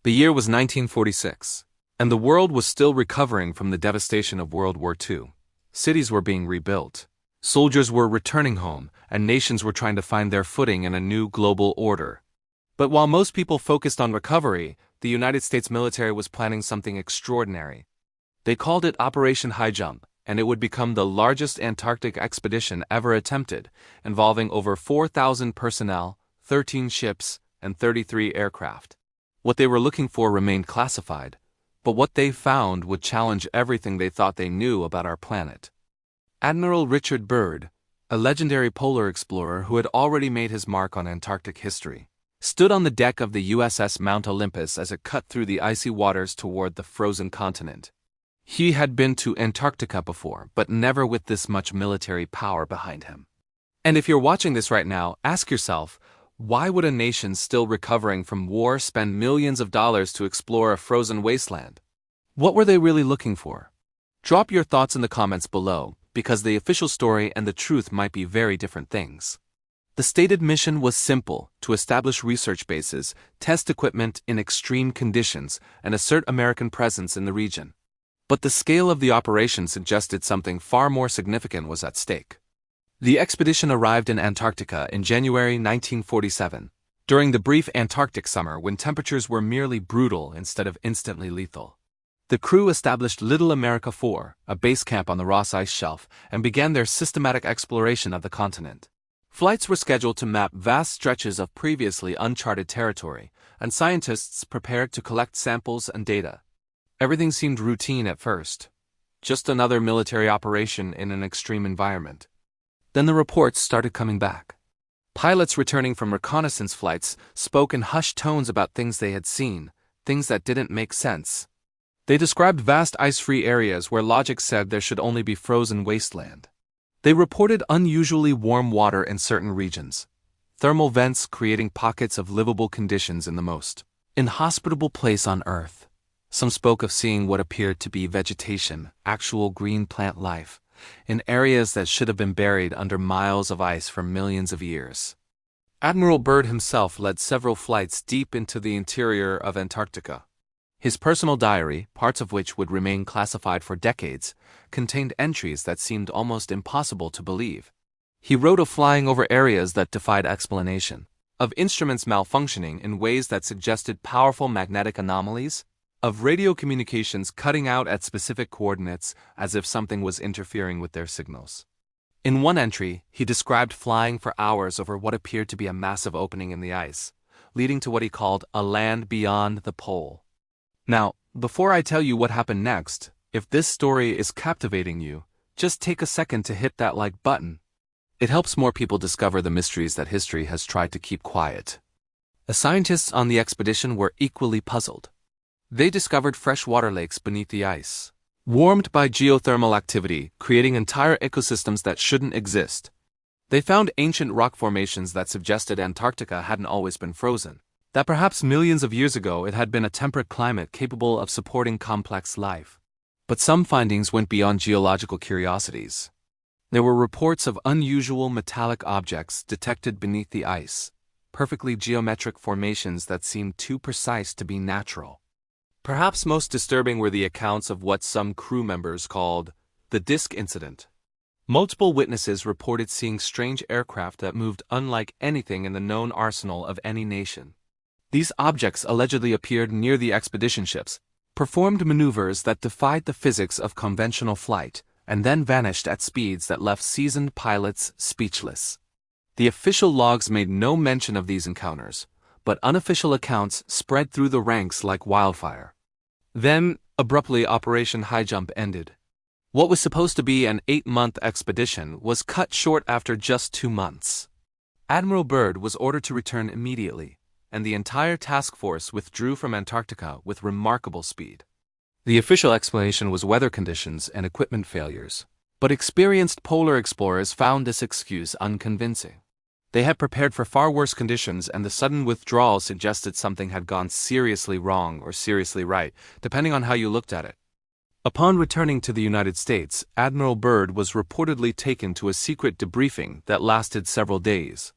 The year was 1946, and the world was still recovering from the devastation of World War II. Cities were being rebuilt, soldiers were returning home, and nations were trying to find their footing in a new global order. But while most people focused on recovery, the United States military was planning something extraordinary. They called it Operation Highjump, and it would become the largest Antarctic expedition ever attempted, involving over 4,000 personnel, 13 ships, and 33 aircraft. What they were looking for remained classified, but what they found would challenge everything they thought they knew about our planet. Admiral Richard Byrd, a legendary polar explorer who had already made his mark on Antarctic history, stood on the deck of the USS Mount Olympus as it cut through the icy waters toward the frozen continent. He had been to Antarctica before, but never with this much military power behind him. And if you're watching this right now, ask yourself, why would a nation still recovering from war spend millions of dollars to explore a frozen wasteland? What were they really looking for? Drop your thoughts in the comments below, because the official story and the truth might be very different things. The stated mission was simple: to establish research bases, test equipment in extreme conditions, and assert American presence in the region. But the scale of the operation suggested something far more significant was at stake. The expedition arrived in Antarctica in January 1947, during the brief Antarctic summer when temperatures were merely brutal instead of instantly lethal. The crew established Little America 4, a base camp on the Ross Ice Shelf, and began their systematic exploration of the continent. Flights were scheduled to map vast stretches of previously uncharted territory, and scientists prepared to collect samples and data. Everything seemed routine at first, just another military operation in an extreme environment. Then the reports started coming back. Pilots returning from reconnaissance flights spoke in hushed tones about things they had seen, things that didn't make sense. They described vast ice-free areas where logic said there should only be frozen wasteland. They reported unusually warm water in certain regions, thermal vents creating pockets of livable conditions in the most inhospitable place on Earth. Some spoke of seeing what appeared to be vegetation, actual green plant life, in areas that should have been buried under miles of ice for millions of years. Admiral Byrd himself led several flights deep into the interior of Antarctica. His personal diary, parts of which would remain classified for decades, contained entries that seemed almost impossible to believe. He wrote of flying over areas that defied explanation, of instruments malfunctioning in ways that suggested powerful magnetic anomalies, of radio communications cutting out at specific coordinates as if something was interfering with their signals. In one entry, he described flying for hours over what appeared to be a massive opening in the ice, leading to what he called a land beyond the pole. Now, before I tell you what happened next, if this story is captivating you, just take a second to hit that like button. It helps more people discover the mysteries that history has tried to keep quiet. The scientists on the expedition were equally puzzled. They discovered freshwater lakes beneath the ice, warmed by geothermal activity, creating entire ecosystems that shouldn't exist. They found ancient rock formations that suggested Antarctica hadn't always been frozen, that perhaps millions of years ago it had been a temperate climate capable of supporting complex life. But some findings went beyond geological curiosities. There were reports of unusual metallic objects detected beneath the ice, perfectly geometric formations that seemed too precise to be natural. Perhaps most disturbing were the accounts of what some crew members called the disk incident. Multiple witnesses reported seeing strange aircraft that moved unlike anything in the known arsenal of any nation. These objects allegedly appeared near the expedition ships, performed maneuvers that defied the physics of conventional flight, and then vanished at speeds that left seasoned pilots speechless. The official logs made no mention of these encounters, but unofficial accounts spread through the ranks like wildfire. Then, abruptly, Operation Highjump ended. What was supposed to be an 8-month expedition was cut short after just 2 months. Admiral Byrd was ordered to return immediately, and the entire task force withdrew from Antarctica with remarkable speed. The official explanation was weather conditions and equipment failures, but experienced polar explorers found this excuse unconvincing. They had prepared for far worse conditions, and the sudden withdrawal suggested something had gone seriously wrong or seriously right, depending on how you looked at it. Upon returning to the United States, Admiral Byrd was reportedly taken to a secret debriefing that lasted several days.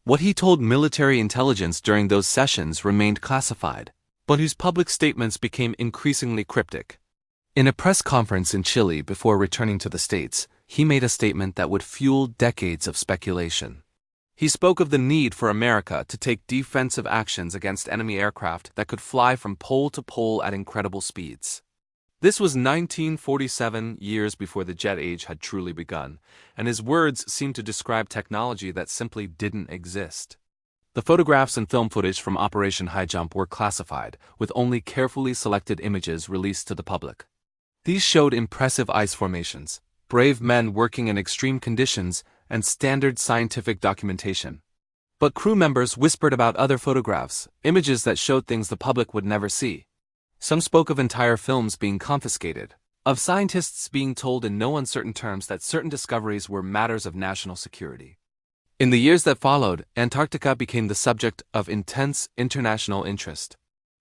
What he told military intelligence during those sessions remained classified, but whose public statements became increasingly cryptic. In a press conference in Chile before returning to the States, he made a statement that would fuel decades of speculation. He spoke of the need for America to take defensive actions against enemy aircraft that could fly from pole to pole at incredible speeds. This was 1947, years before the jet age had truly begun, and his words seemed to describe technology that simply didn't exist. The photographs and film footage from Operation Highjump were classified, with only carefully selected images released to the public. These showed impressive ice formations, brave men working in extreme conditions, and standard scientific documentation. But crew members whispered about other photographs, images that showed things the public would never see. Some spoke of entire films being confiscated, of scientists being told in no uncertain terms that certain discoveries were matters of national security. In the years that followed, Antarctica became the subject of intense international interest.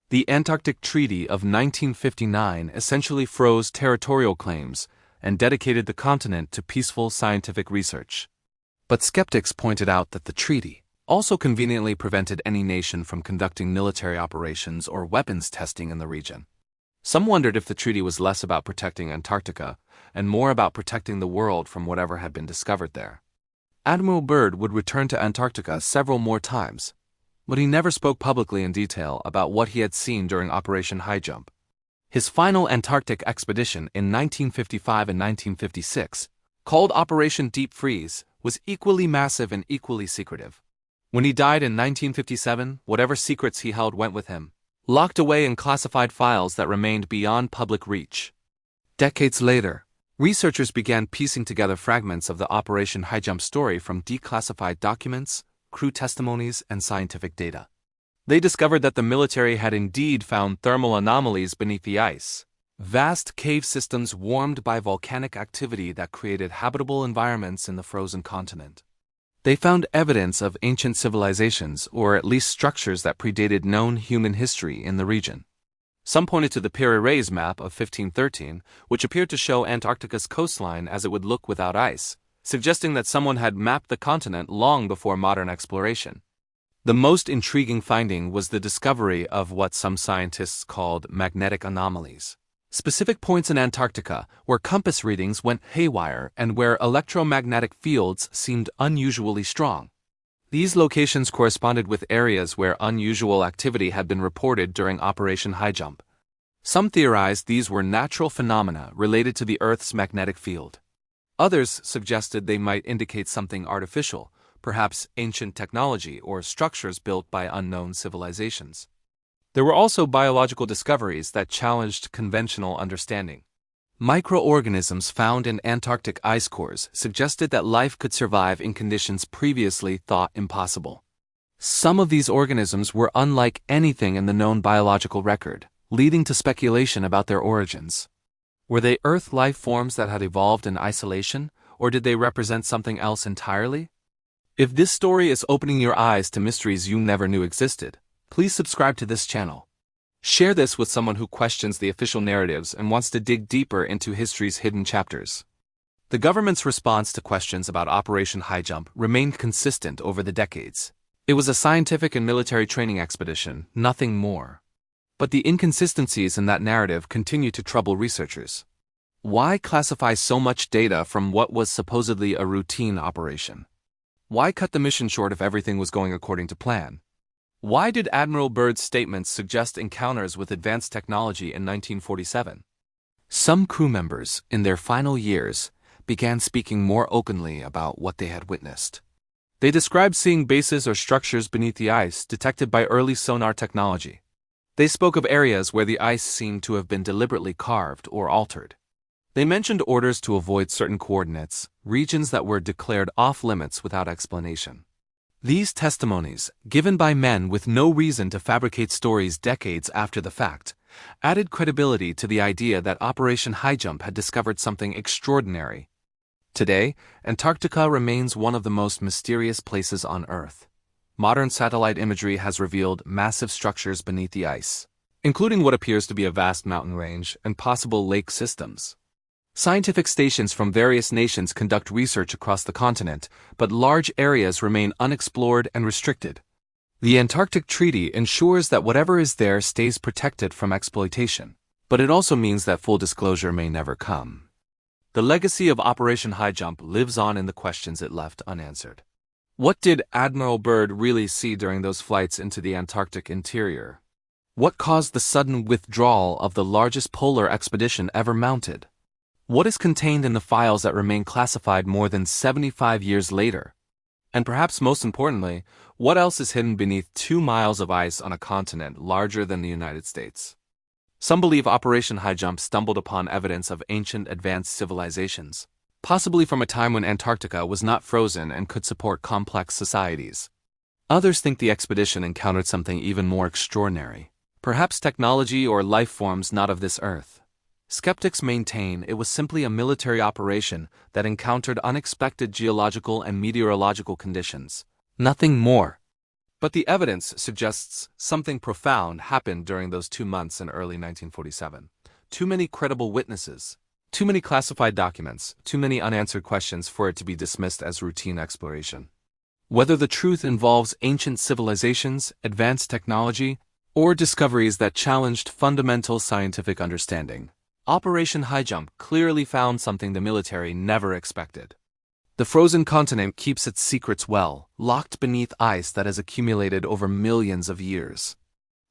The Antarctic Treaty of 1959 essentially froze territorial claims and dedicated the continent to peaceful scientific research. But skeptics pointed out that the treaty also conveniently prevented any nation from conducting military operations or weapons testing in the region. Some wondered if the treaty was less about protecting Antarctica and more about protecting the world from whatever had been discovered there. Admiral Byrd would return to Antarctica several more times, but he never spoke publicly in detail about what he had seen during Operation Highjump. His final Antarctic expedition in 1955 and 1956, called Operation Deep Freeze, was equally massive and equally secretive. When he died in 1957, whatever secrets he held went with him, locked away in classified files that remained beyond public reach. Decades later, researchers began piecing together fragments of the Operation Highjump story from declassified documents, crew testimonies, and scientific data. They discovered that the military had indeed found thermal anomalies beneath the ice, vast cave systems warmed by volcanic activity that created habitable environments in the frozen continent. They found evidence of ancient civilizations, or at least structures that predated known human history in the region. Some pointed to the Piri-Reis map of 1513, which appeared to show Antarctica's coastline as it would look without ice, suggesting that someone had mapped the continent long before modern exploration. The most intriguing finding was the discovery of what some scientists called magnetic anomalies. Specific points in Antarctica where compass readings went haywire and where electromagnetic fields seemed unusually strong. These locations corresponded with areas where unusual activity had been reported during Operation Highjump. Some theorized these were natural phenomena related to the Earth's magnetic field. Others suggested they might indicate something artificial, perhaps ancient technology or structures built by unknown civilizations. There were also biological discoveries that challenged conventional understanding. Microorganisms found in Antarctic ice cores suggested that life could survive in conditions previously thought impossible. Some of these organisms were unlike anything in the known biological record, leading to speculation about their origins. Were they Earth life forms that had evolved in isolation, or did they represent something else entirely? If this story is opening your eyes to mysteries you never knew existed, please subscribe to this channel. Share this with someone who questions the official narratives and wants to dig deeper into history's hidden chapters. The government's response to questions about Operation Highjump remained consistent over the decades. It was a scientific and military training expedition, nothing more. But the inconsistencies in that narrative continue to trouble researchers. Why classify so much data from what was supposedly a routine operation? Why cut the mission short if everything was going according to plan? Why did Admiral Byrd's statements suggest encounters with advanced technology in 1947? Some crew members, in their final years, began speaking more openly about what they had witnessed. They described seeing bases or structures beneath the ice detected by early sonar technology. They spoke of areas where the ice seemed to have been deliberately carved or altered. They mentioned orders to avoid certain coordinates, regions that were declared off-limits without explanation. These testimonies, given by men with no reason to fabricate stories decades after the fact, added credibility to the idea that Operation Highjump had discovered something extraordinary. Today, Antarctica remains one of the most mysterious places on Earth. Modern satellite imagery has revealed massive structures beneath the ice, including what appears to be a vast mountain range and possible lake systems. Scientific stations from various nations conduct research across the continent, but large areas remain unexplored and restricted. The Antarctic Treaty ensures that whatever is there stays protected from exploitation, but it also means that full disclosure may never come. The legacy of Operation Highjump lives on in the questions it left unanswered. What did Admiral Byrd really see during those flights into the Antarctic interior? What caused the sudden withdrawal of the largest polar expedition ever mounted? What is contained in the files that remain classified more than 75 years later? And perhaps most importantly, what else is hidden beneath 2 miles of ice on a continent larger than the United States? Some believe Operation Highjump stumbled upon evidence of ancient advanced civilizations, possibly from a time when Antarctica was not frozen and could support complex societies. Others think the expedition encountered something even more extraordinary, perhaps technology or life forms not of this earth. Skeptics maintain it was simply a military operation that encountered unexpected geological and meteorological conditions, nothing more. But the evidence suggests something profound happened during those 2 months in early 1947. Too many credible witnesses, too many classified documents, too many unanswered questions for it to be dismissed as routine exploration. Whether the truth involves ancient civilizations, advanced technology, or discoveries that challenged fundamental scientific understanding, Operation Highjump clearly found something the military never expected. The frozen continent keeps its secrets well, locked beneath ice that has accumulated over millions of years.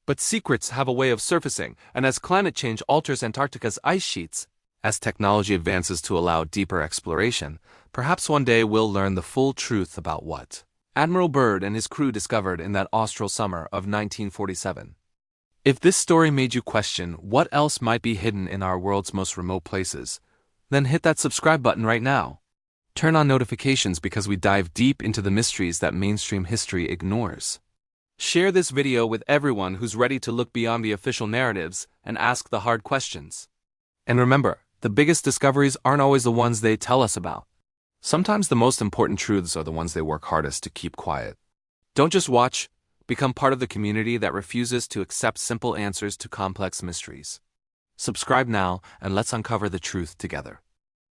But secrets have a way of surfacing, and as climate change alters Antarctica's ice sheets, as technology advances to allow deeper exploration, perhaps one day we'll learn the full truth about what Admiral Byrd and his crew discovered in that austral summer of 1947. If this story made you question what else might be hidden in our world's most remote places, then hit that subscribe button right now. Turn on notifications because we dive deep into the mysteries that mainstream history ignores. Share this video with everyone who's ready to look beyond the official narratives and ask the hard questions. And remember, the biggest discoveries aren't always the ones they tell us about. Sometimes the most important truths are the ones they work hardest to keep quiet. Don't just watch, become part of the community that refuses to accept simple answers to complex mysteries. Subscribe now and let's uncover the truth together.